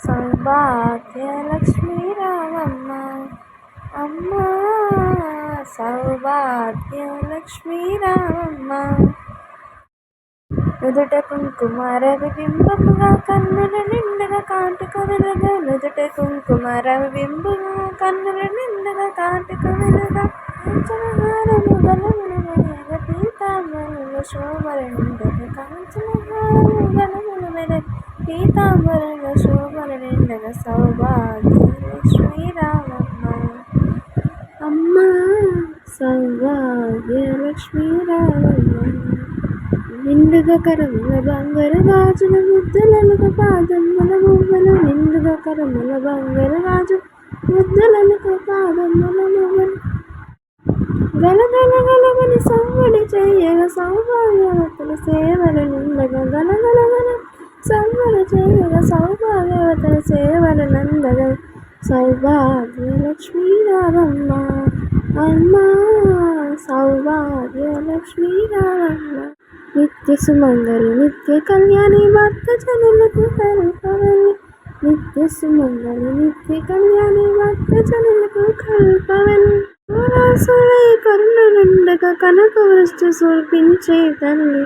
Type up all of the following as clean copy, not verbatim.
సౌభాగ్యలక్ష్మీ రావమ్మ అమ్మ సౌభాగ్యలక్ష్మీ రావమ్మ. నుదుట కుంకుమ రవిబింబముగా కన్నుల నిండుగా కాటుక వెలుగా, నుదుట కుంకుమ రవిబింబముగా కన్నుల నిండుగా కాటుక వెలుగా, కాంచనహారము గలములు వెలగ పీతాంబరుల శోభల నిండుగా, కాంచనహారము గలములు వెలగ పీతాంబరుల శోభల నిండుగా, సౌభాగ్యలక్ష్మీ రావమ్మ అమ్మ సౌభాగ్యలక్ష్మీ రావమ్మ. నిండుగా కరముల బంగారు గాజుల ముద్దలలుగా పాదముల మువ్వలు, నిండుగా కరముల బంగారు గాజు ముద్దలలుగా పాదముల మువ్వలు, గలగల గలగని సవ్వడి చేయగా సౌభాగ్యవతుల సేవలు నిండగా, గలగల గల సవ్వడి చేయగా సౌభాగ్యవతుల సేవలు నందగా, సౌభాగ్యలక్ష్మీ రావమ్మ అమ్మ సౌభాగ్యలక్ష్మీ రావమ్మ. నిత్య సుమంగళి నిత్య కళ్యాణి భక్త జనులకు కల్పవల్లి, నిత్య సుమంగళి నిత్య కళ్యాణి భక్త జనులకు కల్పవల్లి, రాసులై కరుణలుండగా కనక వృష్టి సుర్పించే తల్లి,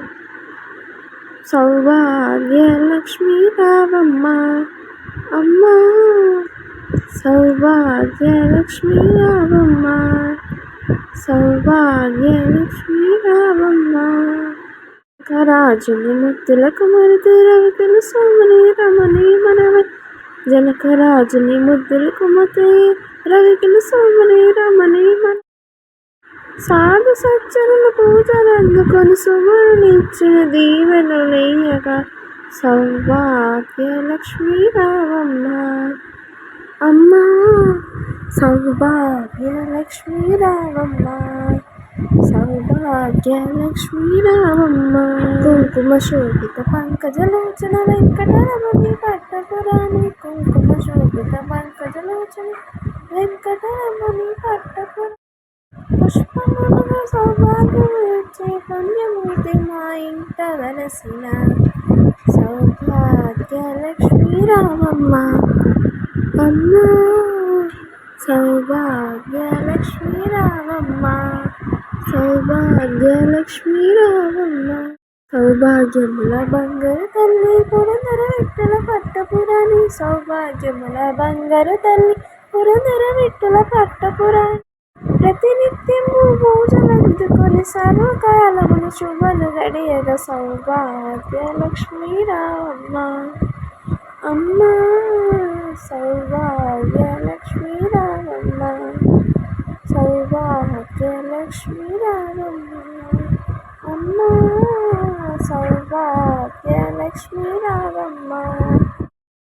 సౌభాగ్యలక్ష్మీ రావమ్మ అమ్మ సౌభాగ్యలక్ష్మీ రావమ్మ సౌభాగ్యలక్ష్మీ రావమ్మ. జనకరాజుని ముద్దుల కుమార్తె రవికలు సోమని రమణి మనవై, జనకరాజుని ముద్దుల కుమార్తె రవికలు సోమని రమణి మన, సాధు సజ్జనుల పూజలు అందుకొని శుభునిచ్చిన దీవెను నెయ్యగా, సౌభాగ్యలక్ష్మీ రావమ్మ అమ్మ సౌభాగ్యలక్ష్మీ రావమ్మ సౌభాగ్యలక్ష్మీ రావమ్మ. కుంకుమ శోభిత పంకజలోచన వెంకటరమణి పట్టపురాణి, కుంకుమ శోభిత పంకజలోచన వెంకటరమణి పట్టపుర, పుష్పములుగా సౌభాగ్యము ఇచ్చే పుణ్యమూర్తి మా ఇంట వెలసిన, సౌభాగ్యలక్ష్మీ రావమ్మ అమ్మ సౌభాగ్యలక్ష్మీ రావమ్మ సౌభాగ్యలక్ష్మీ రావమ్మ. సౌభాగ్యముల బంగారు తల్లి పురందర విఠల పట్టపురాణి, సౌభాగ్యముల బంగారు తల్లి పురందర విఠల పట్టపురాణి, ప్రతినిత్యము పూజలందుకొని సర్వకాలమును శుభలు గడియగా, సౌభాగ్యలక్ష్మీ రావమ్మ అమ్మ సౌభాగ్యలక్ష్మీ రావమ్మ సౌభాగ్యలక్ష్మీ రావమ్మ అమ్మ సౌభాగ్యలక్ష్మీ రావమ్మ.